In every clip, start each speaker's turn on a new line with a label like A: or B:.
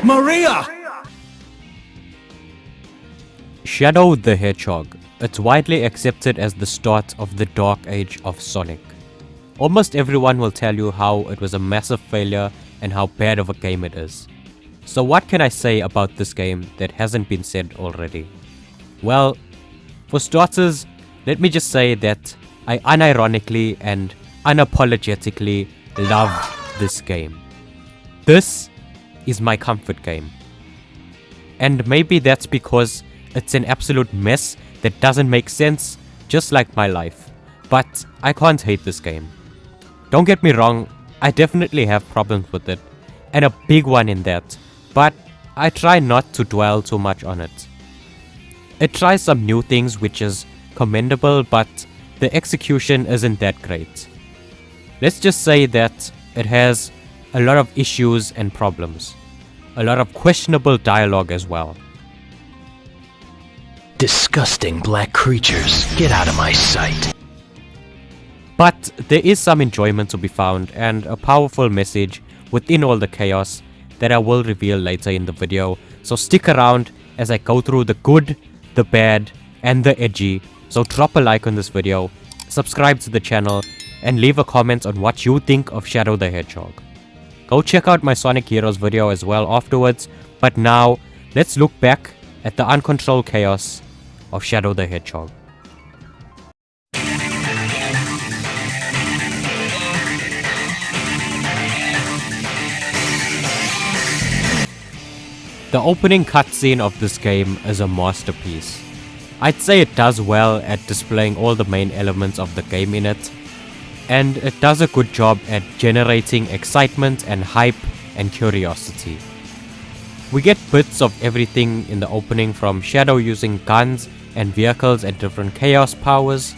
A: Maria!
B: Shadow the Hedgehog. It's widely accepted as the start of the dark age of Sonic. Almost everyone will tell you how it was a massive failure and how bad of a game it is. So what can I say about this game that hasn't been said already? Well, for starters, let me just say that I unironically and unapologetically love this game. This is my comfort game. And maybe that's because it's an absolute mess that doesn't make sense, just like my life. But I can't hate this game. Don't get me wrong, I definitely have problems with it, and a big one in that, but I try not to dwell too much on it. It tries some new things which is commendable, but the execution isn't that great. Let's just say that it has a lot of issues and problems. A lot of questionable dialogue as well.
C: Disgusting black creatures, get out of my sight.
B: But there is some enjoyment to be found and a powerful message within all the chaos that I will reveal later in the video. So stick around as I go through the good, the bad, and the edgy. So drop a like on this video, subscribe to the channel, and leave a comment on what you think of Shadow the Hedgehog. Go check out my Sonic Heroes video as well afterwards, but now let's look back at the uncontrolled chaos of Shadow the Hedgehog. The opening cutscene of this game is a masterpiece. I'd say it does well at displaying all the main elements of the game in it, and it does a good job at generating excitement and hype and curiosity. We get bits of everything in the opening, from Shadow using guns and vehicles and different chaos powers,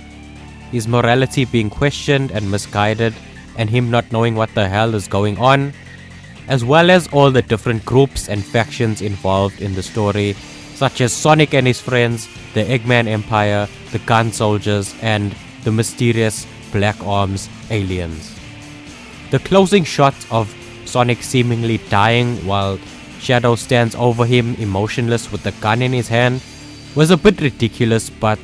B: his morality being questioned and misguided, and him not knowing what the hell is going on, as well as all the different groups and factions involved in the story, such as Sonic and his friends, the Eggman Empire, the Gun Soldiers, and the mysterious Black Arms aliens. The closing shot of Sonic seemingly dying while Shadow stands over him emotionless with the gun in his hand was a bit ridiculous, but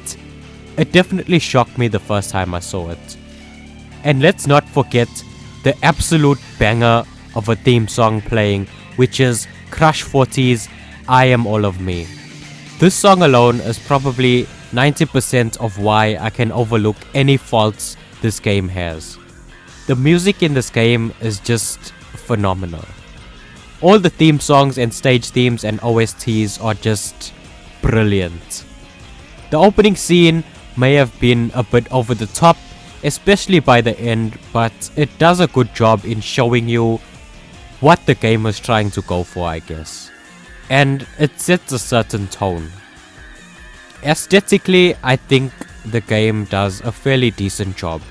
B: it definitely shocked me the first time I saw it. And let's not forget the absolute banger of a theme song playing, which is Crush 40's I Am All of Me. This song alone is probably 90% of why I can overlook any faults this game has. The music in this game is just phenomenal. All the theme songs and stage themes and OSTs are just brilliant. The opening scene may have been a bit over the top, especially by the end, but it does a good job in showing you what the game was trying to go for, I guess. And it sets a certain tone. Aesthetically, I think the game does a fairly decent job.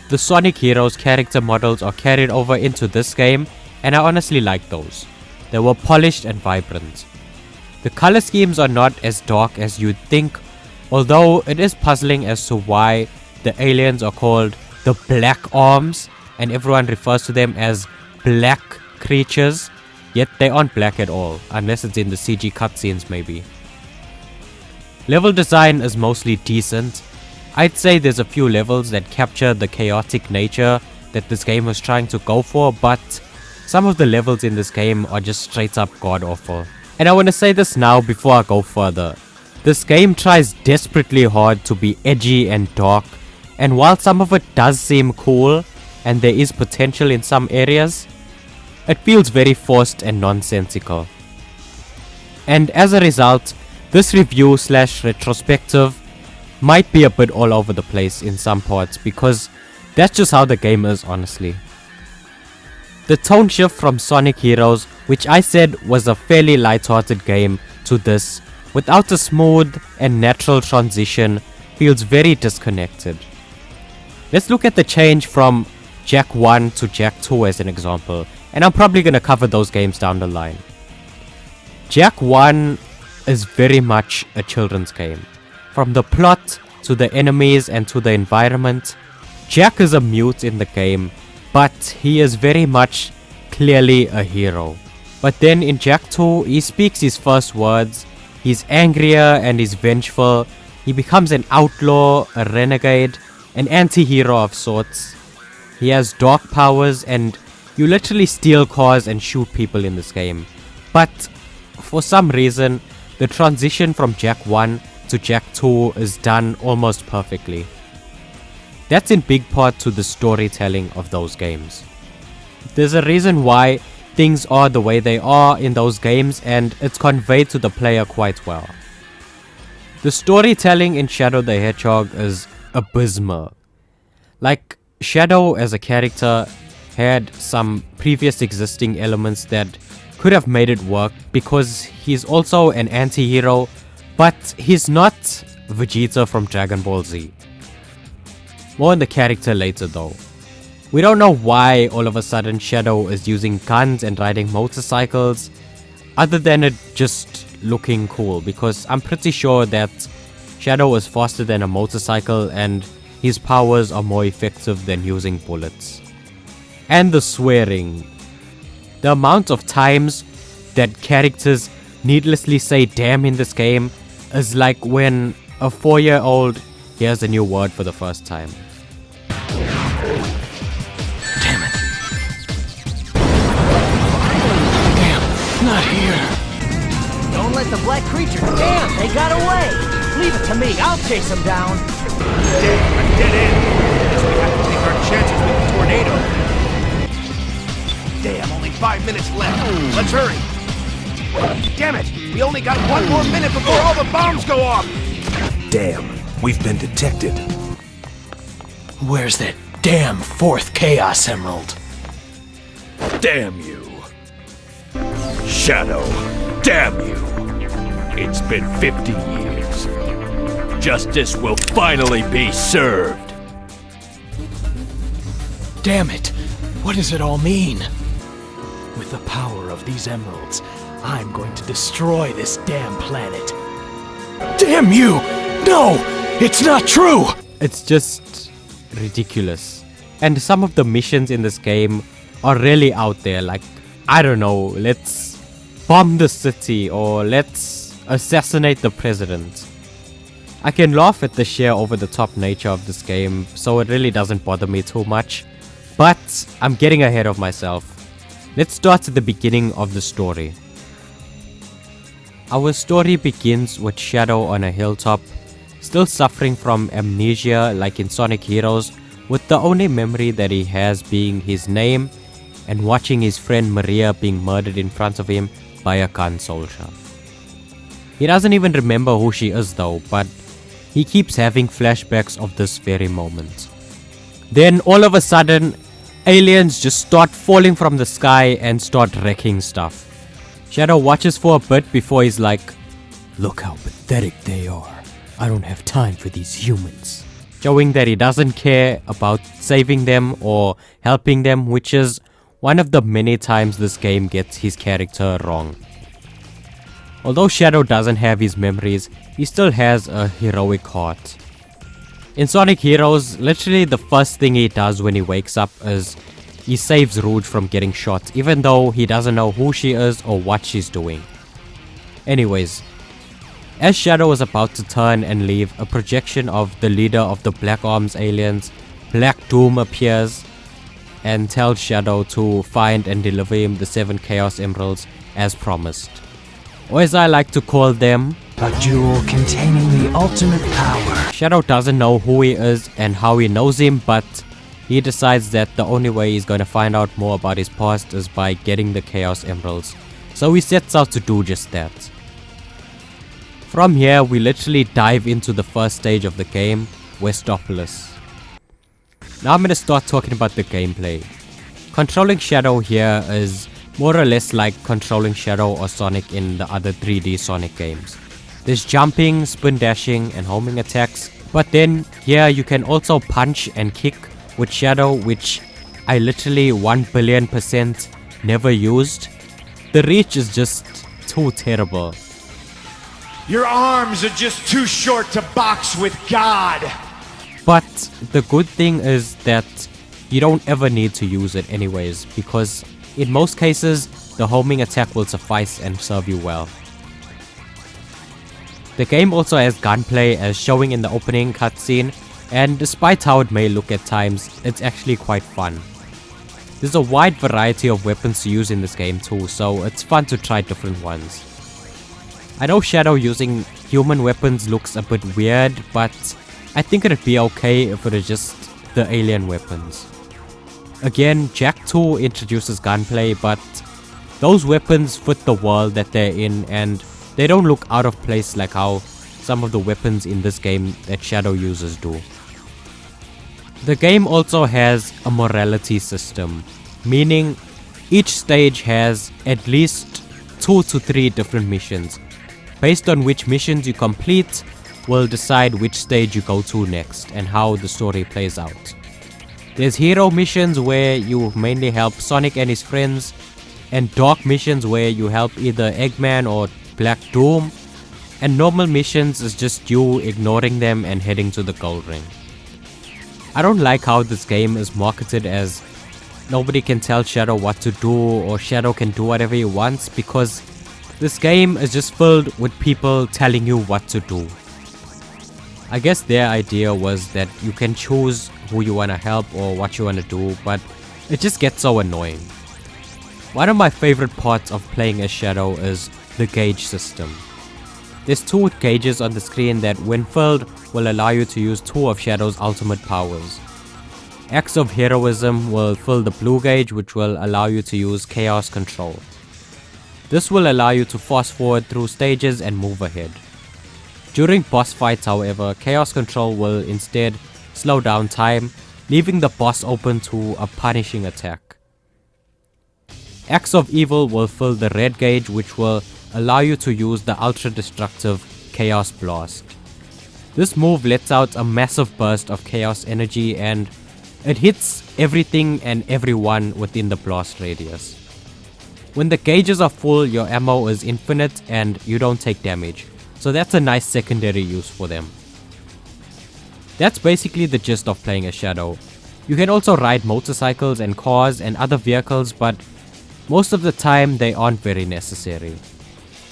B: The Sonic Heroes character models are carried over into this game, and I honestly like those. They were polished and vibrant. The color schemes are not as dark as you'd think, although it is puzzling as to why the aliens are called the Black Arms, and everyone refers to them as black creatures, yet they aren't black at all, unless it's in the CG cutscenes maybe. Level design is mostly decent. I'd say there's a few levels that capture the chaotic nature that this game was trying to go for, but some of the levels in this game are just straight up god awful. And I want to say this now before I go further. This game tries desperately hard to be edgy and dark, and while some of it does seem cool and there is potential in some areas, it feels very forced and nonsensical. And as a result, this review / retrospective might be a bit all over the place in some parts, because that's just how the game is, honestly. The tone shift from Sonic Heroes, which I said was a fairly light-hearted game, to this, without a smooth and natural transition, feels very disconnected. Let's look at the change from Jak 1 to Jak 2 as an example, and I'm probably gonna cover those games down the line. Jak 1 is very much a children's game. From the plot, to the enemies, and to the environment, Jak is a mute in the game, but he is very much clearly a hero. But then in Jak 2, he speaks his first words, he's angrier and he's vengeful, he becomes an outlaw, a renegade, an anti-hero of sorts. He has dark powers and you literally steal cars and shoot people in this game. But for some reason, the transition from Jak 1 to Jak 2 is done almost perfectly. That's in big part to the storytelling of those games. There's a reason why things are the way they are in those games and it's conveyed to the player quite well. The storytelling in Shadow the Hedgehog is abysmal. Like, Shadow as a character had some previous existing elements that could have made it work because he's also an anti-hero, but he's not Vegeta from Dragon Ball Z. More on the character later though. We don't know why all of a sudden Shadow is using guns and riding motorcycles, other than it just looking cool, because I'm pretty sure that Shadow is faster than a motorcycle and his powers are more effective than using bullets. And the swearing. The amount of times that characters needlessly say damn in this game is like when a 4-year-old hears a new word for the first time.
C: Damn it. Damn, not here.
A: Don't let the black creature. Damn, they got away. Leave it to me. I'll chase them down.
D: Damn, a dead end. Guess we have to take our chances with the tornado. Damn, only 5 minutes left. Let's hurry. Damn it! We only got 1 more minute before all the bombs go off!
E: Damn, we've been detected.
C: Where's that damn 4th Chaos Emerald?
D: Damn you! Shadow, damn you! It's been 50 years. Justice will finally be served.
C: Damn it! What does it all mean? With the power of these emeralds, I'm going to destroy this damn planet. Damn you! No! It's not true!
B: It's just ridiculous. And some of the missions in this game are really out there. Like, I don't know, let's bomb the city or let's assassinate the president. I can laugh at the sheer over-the-top nature of this game, so it really doesn't bother me too much. But I'm getting ahead of myself. Let's start at the beginning of the story. Our story begins with Shadow on a hilltop, still suffering from amnesia like in Sonic Heroes, with the only memory that he has being his name and watching his friend Maria being murdered in front of him by a gun soldier. He doesn't even remember who she is though, but he keeps having flashbacks of this very moment. Then all of a sudden, aliens just start falling from the sky and start wrecking stuff. Shadow watches for a bit before he's like, "Look how pathetic they are. I don't have time for these humans." Showing that he doesn't care about saving them or helping them, which is one of the many times this game gets his character wrong. Although Shadow doesn't have his memories, he still has a heroic heart. In Sonic Heroes, literally the first thing he does when he wakes up is he saves Rouge from getting shot, even though he doesn't know who she is or what she's doing. Anyways, as Shadow is about to turn and leave, a projection of the leader of the Black Arms aliens, Black Doom, appears and tells Shadow to find and deliver him the 7 Chaos Emeralds as promised. Or as I like to call them,
A: A jewel containing the ultimate power.
B: Shadow doesn't know who he is and how he knows him, but he decides that the only way he's going to find out more about his past is by getting the Chaos Emeralds. So he sets out to do just that. From here, we literally dive into the first stage of the game, Westopolis. Now I'm going to start talking about the gameplay. Controlling Shadow here is more or less like controlling Shadow or Sonic in the other 3D Sonic games. There's jumping, spin dashing and homing attacks, but then here you can also punch and kick with Shadow, which I literally 1,000,000,000% never used. The reach is just too terrible.
D: Your arms are just too short to box with God!
B: But the good thing is that you don't ever need to use it anyways, because in most cases the homing attack will suffice and serve you well. The game also has gunplay as showing in the opening cutscene, and despite how it may look at times, it's actually quite fun. There's a wide variety of weapons to use in this game too, so it's fun to try different ones. I know Shadow using human weapons looks a bit weird, but I think it'd be okay if it is just the alien weapons. Again, Jak 2 introduces gunplay, but those weapons fit the world that they're in and they don't look out of place like how some of the weapons in this game that Shadow uses do. The game also has a morality system, meaning each stage has at least 2 to 3 different missions. Based on which missions you complete will decide which stage you go to next and how the story plays out. There's hero missions where you mainly help Sonic and his friends, and dark missions where you help either Eggman or Black Doom, and normal missions is just you ignoring them and heading to the gold ring. I don't like how this game is marketed as nobody can tell Shadow what to do or Shadow can do whatever he wants, because this game is just filled with people telling you what to do. I guess their idea was that you can choose who you want to help or what you want to do, but it just gets so annoying. One of my favorite parts of playing as Shadow is the gauge system. There's 2 gauges on the screen that when filled will allow you to use 2 of Shadow's ultimate powers. Acts of Heroism will fill the blue gauge, which will allow you to use Chaos Control. This will allow you to fast forward through stages and move ahead. During boss fights, however, Chaos Control will instead slow down time, leaving the boss open to a punishing attack. Acts of Evil will fill the red gauge, which will allow you to use the ultra destructive Chaos Blast. This move lets out a massive burst of chaos energy and it hits everything and everyone within the blast radius. When the gauges are full, your ammo is infinite and you don't take damage, so that's a nice secondary use for them. That's basically the gist of playing as Shadow. You can also ride motorcycles and cars and other vehicles, but most of the time they aren't very necessary.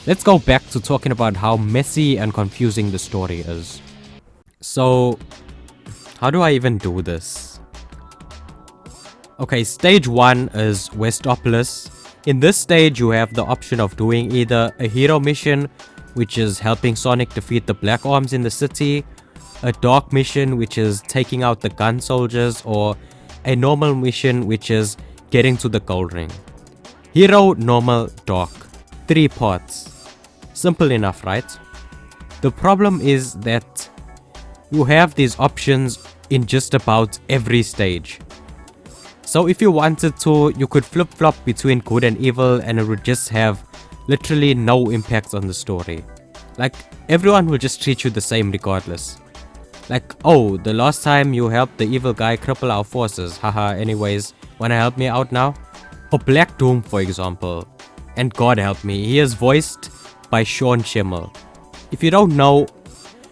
B: Let's go back to talking about how messy and confusing the story is. So, how do I even do this? Okay, stage 1 is Westopolis. In this stage you have the option of doing either a hero mission, which is helping Sonic defeat the Black Arms in the city, a dark mission, which is taking out the gun soldiers, or a normal mission, which is getting to the gold ring. Hero, normal, dark. 3 parts. Simple enough, right? The problem is that you have these options in just about every stage. So if you wanted to, you could flip-flop between good and evil and it would just have literally no impact on the story. Like, everyone will just treat you the same regardless. Like, oh, the last time you helped the evil guy cripple our forces, haha, anyways, wanna help me out now? Or Black Doom, for example. And God help me, he is voiced by Sean Schemmel. If you don't know,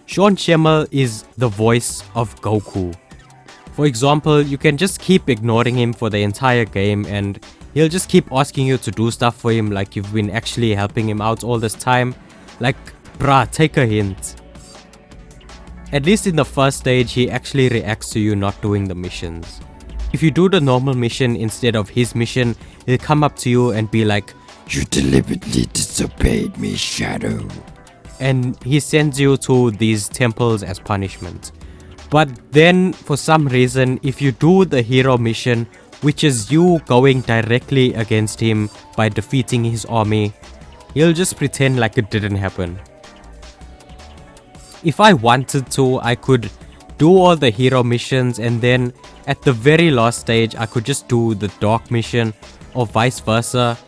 B: Sean Schemmel is the voice of Goku. For example, you can just keep ignoring him for the entire game and he'll just keep asking you to do stuff for him like you've been actually helping him out all this time. Like, bruh, take a hint. At least in the first stage, he actually reacts to you not doing the missions. If you do the normal mission instead of his mission, he'll come up to you and be like, "You deliberately disobeyed me, Shadow." And he sends you to these temples as punishment. But then, for some reason, if you do the hero mission, which is you going directly against him by defeating his army, he'll just pretend like it didn't happen. If I wanted to, I could do all the hero missions and then at the very last stage I could just do the dark mission, or vice versa.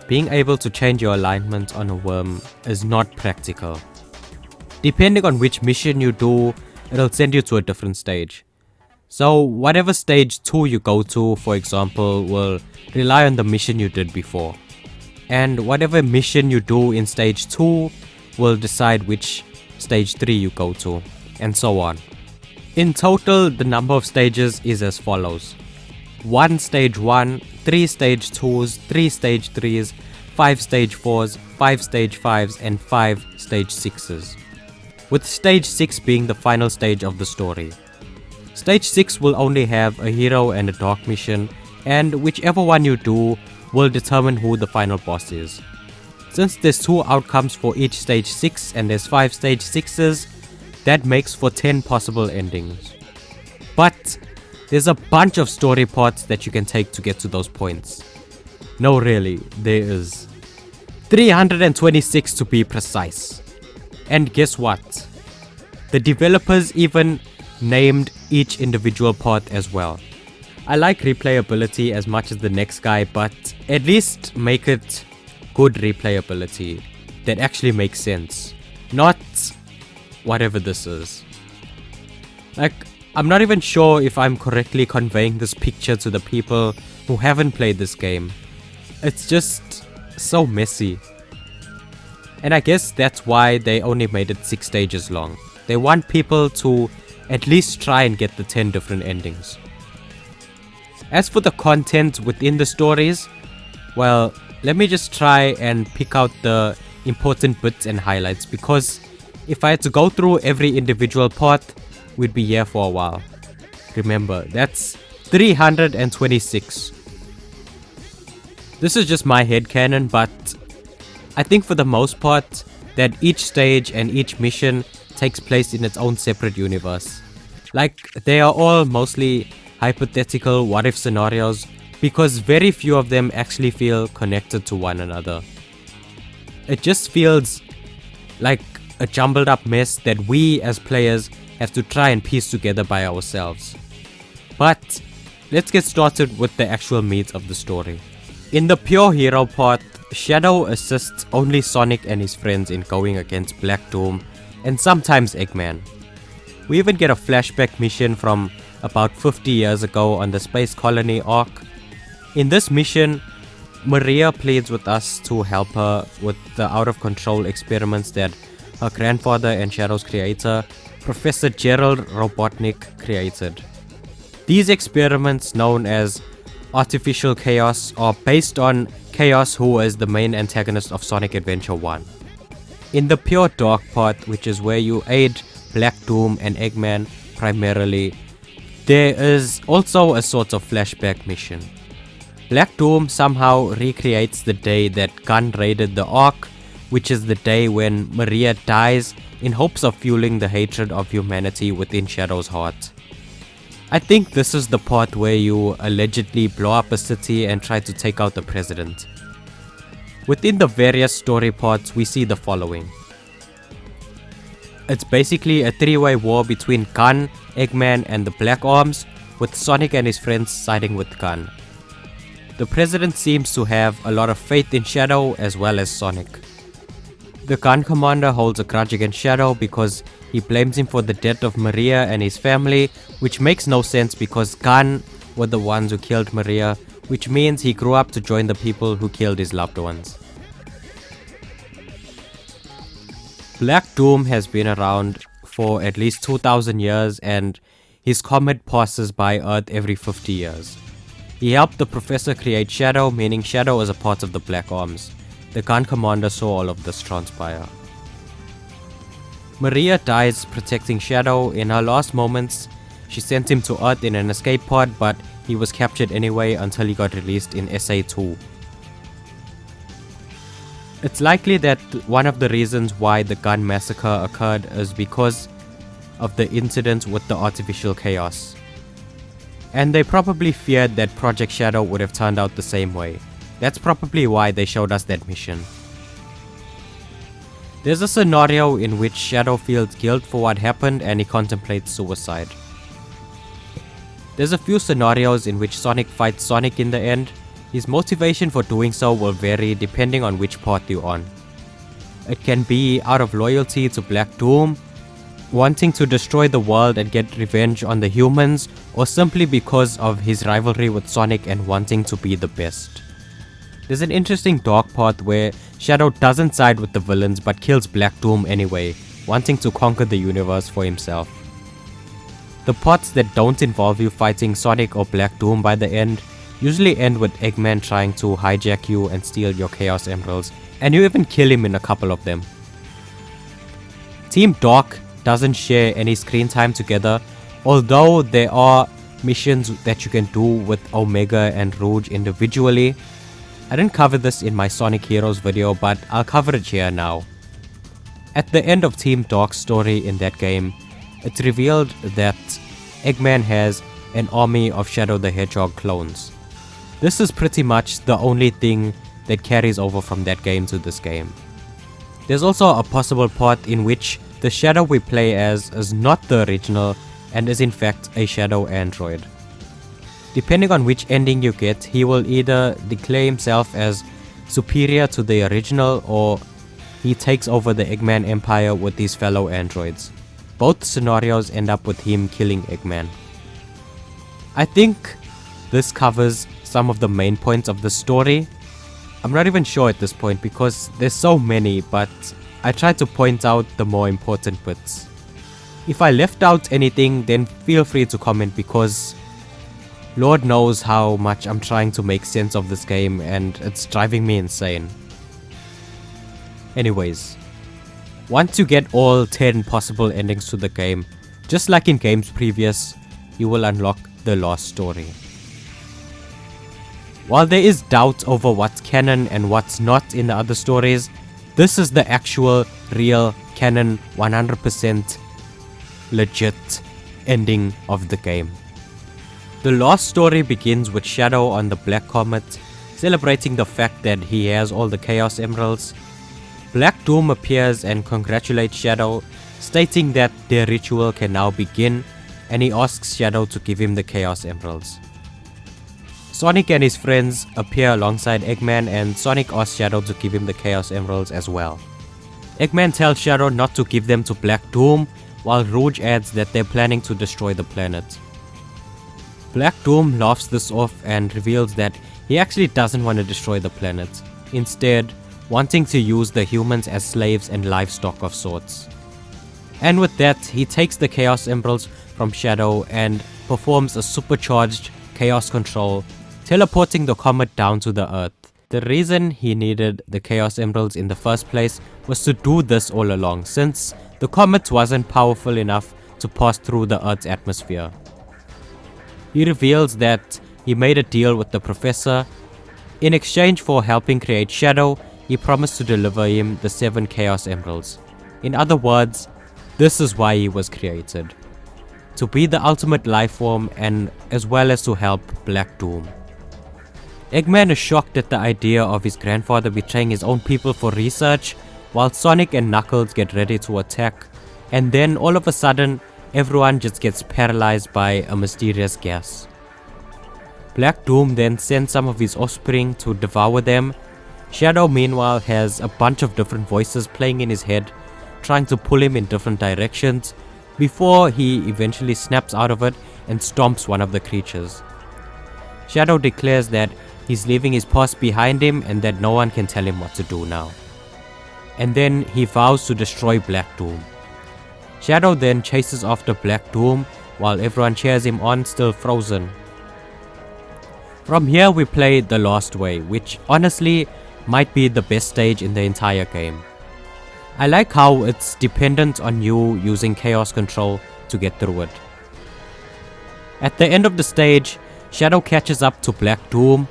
B: Being able to change your alignment on a whim is not practical. Depending on which mission you do, it'll send you to a different stage. So whatever stage 2 you go to, for example, will rely on the mission you did before. And whatever mission you do in stage 2 will decide which stage 3 you go to, and so on. In total, the number of stages is as follows: 1 stage 1, 3 stage 2s, 3 stage 3s, 5 stage 4s, 5 stage 5s, and 5 stage 6s. With stage 6 being the final stage of the story. Stage 6 will only have a hero and a dark mission, and whichever one you do will determine who the final boss is. Since there's 2 outcomes for each stage 6 and there's 5 stage 6s, that makes for 10 possible endings. But there's a bunch of story parts that you can take to get to those points. No, really, there is. 326 to be precise. And guess what? The developers even named each individual part as well. I like replayability as much as the next guy, but at least make it good replayability that actually makes sense. Not whatever this is. Like, I'm not even sure if I'm correctly conveying this picture to the people who haven't played this game. It's just so messy. And I guess that's why they only made it 6 stages long. They want people to at least try and get the 10 different endings. As for the content within the stories, well, let me just try and pick out the important bits and highlights, because if I had to go through every individual part, we'd be here for a while. Remember, that's 326. This is just my headcanon, but I think for the most part that each stage and each mission takes place in its own separate universe. Like, they are all mostly hypothetical what-if scenarios, because very few of them actually feel connected to one another. It just feels like a jumbled up mess that we as players have to try and piece together by ourselves. But let's get started with the actual meat of the story. In the pure hero part, Shadow assists only Sonic and his friends in going against Black Doom and sometimes Eggman. We even get a flashback mission from about 50 years ago on the Space Colony arc. In this mission, Maria pleads with us to help her with the out-of-control experiments that her grandfather and Shadow's creator, Professor Gerald Robotnik, created. These experiments, known as Artificial Chaos, are based on Chaos, who is the main antagonist of Sonic Adventure 1. In the pure dark part, which is where you aid Black Doom and Eggman primarily, there is also a sort of flashback mission. Black Doom somehow recreates the day that Gunn raided the Ark, which is the day when Maria dies in hopes of fueling the hatred of humanity within Shadow's heart. I think this is the part where you allegedly blow up a city and try to take out the president. Within the various story parts, we see the following. It's basically a 3-way war between Gunn, Eggman, and the Black Arms, with Sonic and his friends siding with Gunn. The president seems to have a lot of faith in Shadow as well as Sonic. The Gunn commander holds a grudge against Shadow because he blames him for the death of Maria and his family, which makes no sense because Gunn were the ones who killed Maria, which means he grew up to join the people who killed his loved ones. Black Doom has been around for at least 2000 years and his comet passes by Earth every 50 years. He helped the professor create Shadow, meaning Shadow is a part of the Black Arms. The Gunn commander saw all of this transpire. Maria dies protecting Shadow. In her last moments, she sent him to Earth in an escape pod, but he was captured anyway until he got released in SA2. It's likely that one of the reasons why the Gunn massacre occurred is because of the incident with the Artificial Chaos. And they probably feared that Project Shadow would have turned out the same way. That's probably why they showed us that mission. There's a scenario in which Shadow feels guilt for what happened and he contemplates suicide. There's a few scenarios in which Sonic fights Sonic in the end. His motivation for doing so will vary depending on which path you're on. It can be out of loyalty to Black Doom, wanting to destroy the world and get revenge on the humans, or simply because of his rivalry with Sonic and wanting to be the best. There's an interesting dark part where Shadow doesn't side with the villains but kills Black Doom anyway, wanting to conquer the universe for himself. The parts that don't involve you fighting Sonic or Black Doom by the end usually end with Eggman trying to hijack you and steal your Chaos Emeralds, and you even kill him in a couple of them. Team Dark doesn't share any screen time together, although there are missions that you can do with Omega and Rouge individually. I didn't cover this in my Sonic Heroes video, but I'll cover it here now. At the end of Team Dark's story in that game, it's revealed that Eggman has an army of Shadow the Hedgehog clones. This is pretty much the only thing that carries over from that game to this game. There's also a possible part in which the Shadow we play as is not the original and is in fact a Shadow android. Depending on which ending you get, he will either declare himself as superior to the original, or he takes over the Eggman Empire with his fellow androids. Both scenarios end up with him killing Eggman. I think this covers some of the main points of the story. I'm not even sure at this point because there's so many, but I tried to point out the more important bits. If I left out anything, then feel free to comment, because Lord knows how much I'm trying to make sense of this game and it's driving me insane. Anyways, once you get all 10 possible endings to the game, just like in games previous, you will unlock the last story. While there is doubt over what's canon and what's not in the other stories, this is the actual, real, canon, 100% legit ending of the game. The last story begins with Shadow on the Black Comet, celebrating the fact that he has all the Chaos Emeralds. Black Doom appears and congratulates Shadow, stating that their ritual can now begin, and he asks Shadow to give him the Chaos Emeralds. Sonic and his friends appear alongside Eggman, and Sonic asks Shadow to give him the Chaos Emeralds as well. Eggman tells Shadow not to give them to Black Doom, while Rouge adds that they're planning to destroy the planet. Black Doom laughs this off and reveals that he actually doesn't want to destroy the planet, instead wanting to use the humans as slaves and livestock of sorts. And with that, he takes the Chaos Emeralds from Shadow and performs a supercharged chaos control, teleporting the comet down to the Earth. The reason he needed the Chaos Emeralds in the first place was to do this all along, since the comet wasn't powerful enough to pass through the Earth's atmosphere. He reveals that he made a deal with the Professor. In exchange for helping create Shadow, he promised to deliver him the 7 Chaos Emeralds. In other words, this is why he was created. To be the ultimate life form, and as well as to help Black Doom. Eggman is shocked at the idea of his grandfather betraying his own people for research, while Sonic and Knuckles get ready to attack, and then all of a sudden, everyone just gets paralyzed by a mysterious gas. Black Doom then sends some of his offspring to devour them. Shadow meanwhile has a bunch of different voices playing in his head, trying to pull him in different directions, before he eventually snaps out of it and stomps one of the creatures. Shadow declares that he's leaving his past behind him and that no one can tell him what to do now. And then he vows to destroy Black Doom. Shadow then chases after Black Doom while everyone cheers him on, still frozen. From here we play The Last Way, which honestly might be the best stage in the entire game. I like how it's dependent on you using chaos control to get through it. At the end of the stage, Shadow catches up to Black Doom.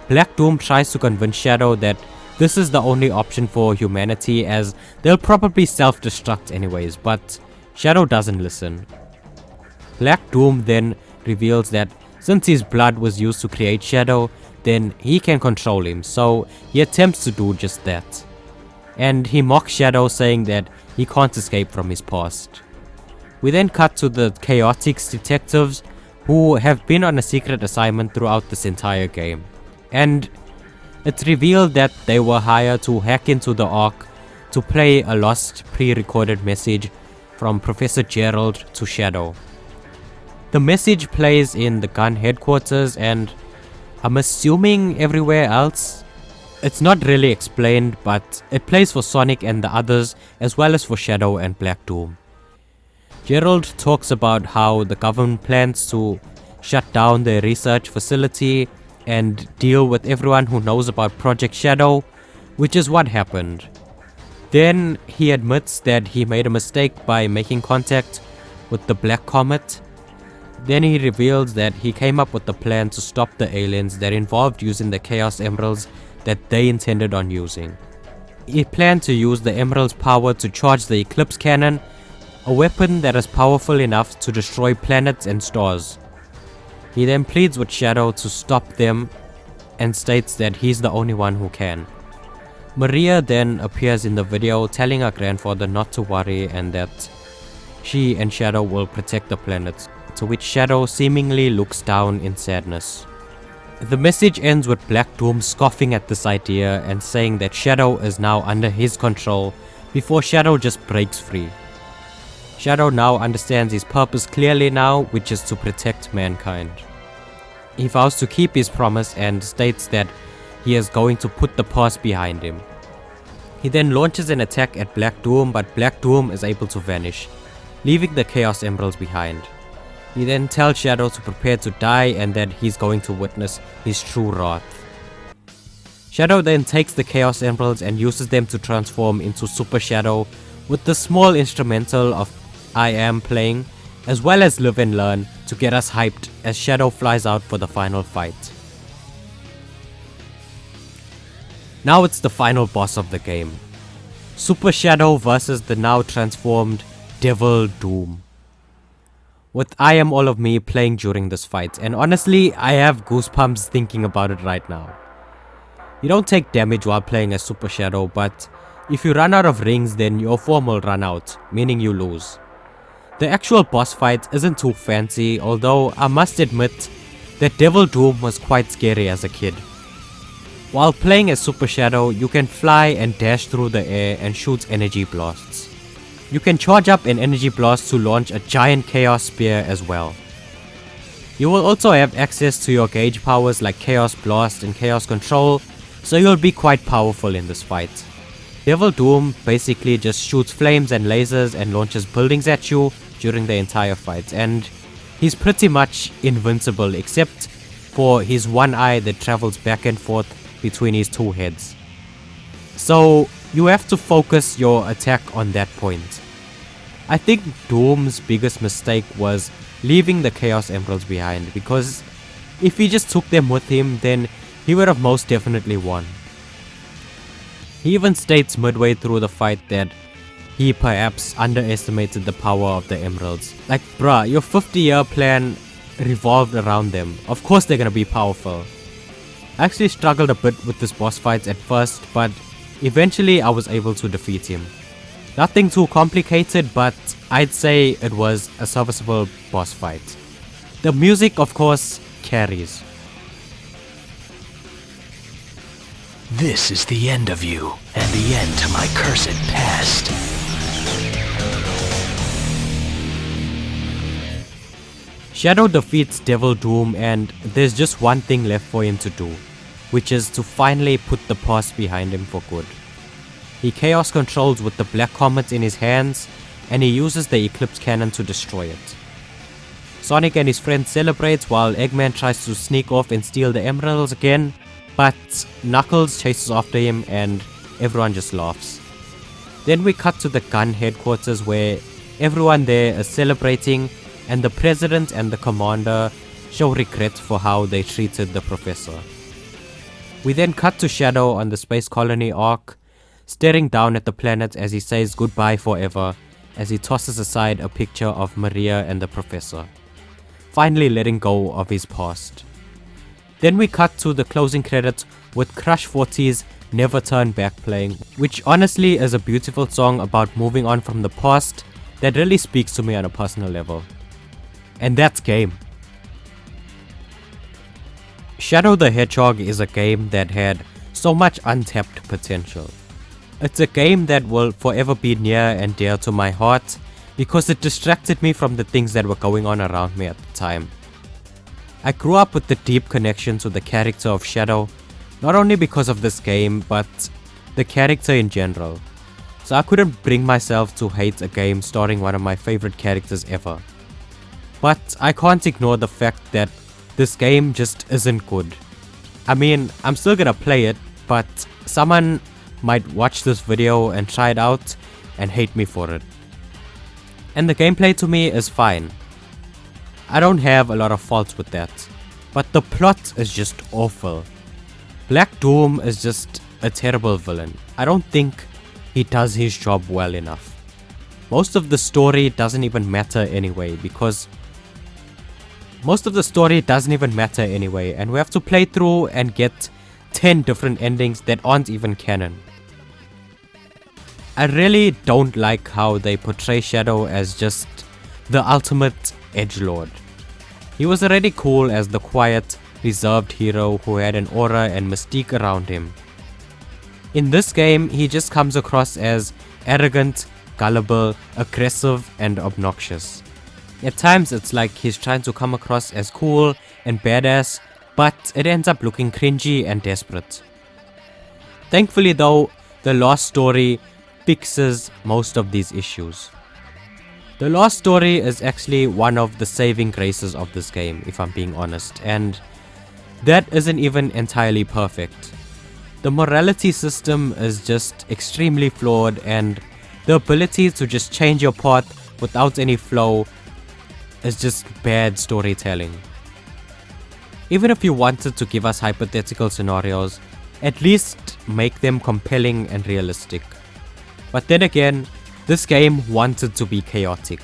B: Black Doom tries to convince Shadow that this is the only option for humanity, as they'll probably self-destruct anyways, but Shadow doesn't listen. Black Doom then reveals that since his blood was used to create Shadow, then he can control him, so he attempts to do just that. And he mocks Shadow, saying that he can't escape from his past. We then cut to the Chaotix detectives, who have been on a secret assignment throughout this entire game. And it's revealed that they were hired to hack into the Ark to play a lost pre-recorded message from Professor Gerald to Shadow. The message plays in the gun headquarters and I'm assuming everywhere else. It's not really explained, but it plays for Sonic and the others as well as for Shadow and Black Doom. Gerald talks about how the government plans to shut down their research facility and deal with everyone who knows about Project Shadow, which is what happened. Then he admits that he made a mistake by making contact with the Black Comet. Then he reveals that he came up with a plan to stop the aliens that involved using the Chaos Emeralds that they intended on using. He planned to use the Emerald's power to charge the Eclipse Cannon, a weapon that is powerful enough to destroy planets and stars. He then pleads with Shadow to stop them and states that he's the only one who can. Maria then appears in the video telling her grandfather not to worry and that she and Shadow will protect the planet, to which Shadow seemingly looks down in sadness. The message ends with Black Doom scoffing at this idea and saying that Shadow is now under his control before Shadow just breaks free. Shadow now understands his purpose clearly now, which is to protect mankind. He vows to keep his promise and states that he is going to put the past behind him. He then launches an attack at Black Doom, but Black Doom is able to vanish, leaving the Chaos Emeralds behind. He then tells Shadow to prepare to die and that he's going to witness his true wrath. Shadow then takes the Chaos Emeralds and uses them to transform into Super Shadow, with the small instrumental of I Am playing, as well as Live and Learn to get us hyped as Shadow flies out for the final fight. Now it's the final boss of the game. Super Shadow versus the now transformed Devil Doom. With I Am All of Me playing during this fight, and honestly I have goosebumps thinking about it right now. You don't take damage while playing as Super Shadow, but if you run out of rings then your form will run out, meaning you lose. The actual boss fight isn't too fancy, although I must admit that Devil Doom was quite scary as a kid. While playing as Super Shadow, you can fly and dash through the air and shoot energy blasts. You can charge up an energy blast to launch a giant chaos spear as well. You will also have access to your gauge powers like Chaos Blast and Chaos Control, so you'll be quite powerful in this fight. Devil Doom basically just shoots flames and lasers and launches buildings at you during the entire fight, and he's pretty much invincible except for his one eye that travels back and forth between his two heads. So you have to focus your attack on that point. I think Doom's biggest mistake was leaving the Chaos Emeralds behind, because if he just took them with him then he would have most definitely won. He even states midway through the fight that he perhaps underestimated the power of the emeralds. Like, bruh, your 50-year plan revolved around them. Of course they're gonna be powerful. I actually struggled a bit with this boss fight at first, but eventually I was able to defeat him. Nothing too complicated, but I'd say it was a serviceable boss fight. The music, of course, carries.
C: This is the end of you, and the end to my cursed past.
B: Shadow defeats Devil Doom, and there's just one thing left for him to do, which is to finally put the past behind him for good. He chaos controls with the Black Comet in his hands, and he uses the Eclipse Cannon to destroy it. Sonic and his friends celebrate while Eggman tries to sneak off and steal the emeralds again, but Knuckles chases after him and everyone just laughs. Then we cut to the gun headquarters where everyone there is celebrating, and the president and the commander show regret for how they treated the professor. We then cut to Shadow on the Space Colony Ark, staring down at the planet as he says goodbye forever as he tosses aside a picture of Maria and the professor, finally letting go of his past. Then we cut to the closing credits with Crush 40's Never Turn Back playing, which honestly is a beautiful song about moving on from the past that really speaks to me on a personal level. And that's game. Shadow the Hedgehog is a game that had so much untapped potential. It's a game that will forever be near and dear to my heart because it distracted me from the things that were going on around me at the time. I grew up with a deep connection to the character of Shadow, not only because of this game, but the character in general. So I couldn't bring myself to hate a game starring one of my favorite characters ever. But I can't ignore the fact that this game just isn't good. I mean, I'm still gonna play it, but someone might watch this video and try it out and hate me for it. And the gameplay to me is fine. I don't have a lot of faults with that, but the plot is just awful. Black Doom is just a terrible villain. I don't think he does his job well enough. Most of the story doesn't even matter anyway, and we have to play through and get 10 different endings that aren't even canon. I really don't like how they portray Shadow as just the ultimate edgelord. He was already cool as the quiet, reserved hero who had an aura and mystique around him. In this game, he just comes across as arrogant, gullible, aggressive, and obnoxious. At times it's like he's trying to come across as cool and badass, but it ends up looking cringy and desperate. Thankfully though, the Lost Story fixes most of these issues. The Lost Story is actually one of the saving graces of this game, if I'm being honest, and that isn't even entirely perfect. The morality system is just extremely flawed, and the ability to just change your path without any flow is just bad storytelling. Even if you wanted to give us hypothetical scenarios, at least make them compelling and realistic. But then again, this game wanted to be chaotic.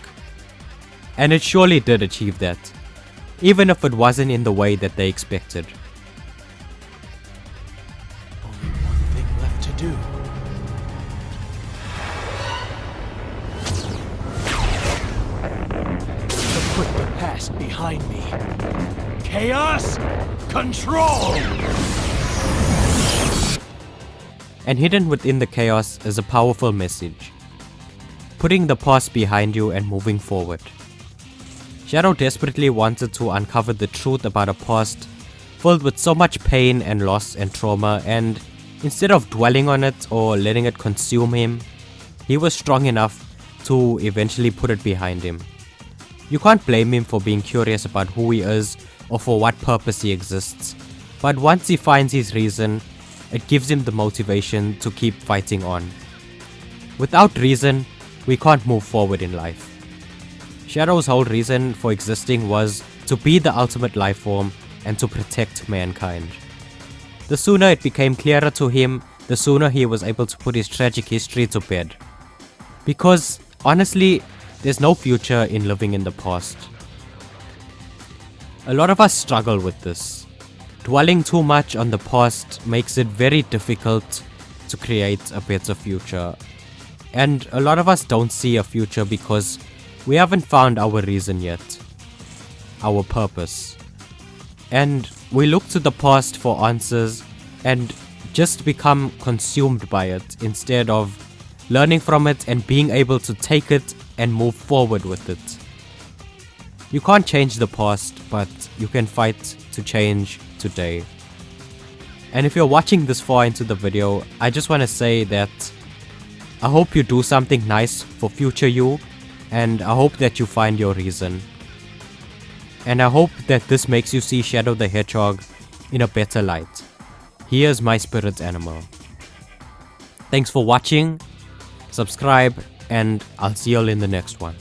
B: And it surely did achieve that, even if it wasn't in the way that they expected.
C: Only one thing left to do. To put the past behind me. Chaos Control!
B: And hidden within the chaos is a powerful message. Putting the past behind you and moving forward. Shadow desperately wanted to uncover the truth about a past filled with so much pain and loss and trauma, and instead of dwelling on it or letting it consume him, he was strong enough to eventually put it behind him. You can't blame him for being curious about who he is or for what purpose he exists, but once he finds his reason, it gives him the motivation to keep fighting on. Without reason, we can't move forward in life. Shadow's whole reason for existing was to be the ultimate life form and to protect mankind. The sooner it became clearer to him, the sooner he was able to put his tragic history to bed. Because, honestly, there's no future in living in the past. A lot of us struggle with this. Dwelling too much on the past makes it very difficult to create a better future. And a lot of us don't see a future because we haven't found our reason yet, our purpose. And we look to the past for answers and just become consumed by it instead of learning from it and being able to take it and move forward with it. You can't change the past, but you can fight to change today. And if you're watching this far into the video, I just want to say that I hope you do something nice for future you, and I hope that you find your reason. And I hope that this makes you see Shadow the Hedgehog in a better light. He is my spirit animal. Thanks for watching, subscribe, and I'll see you all in the next one.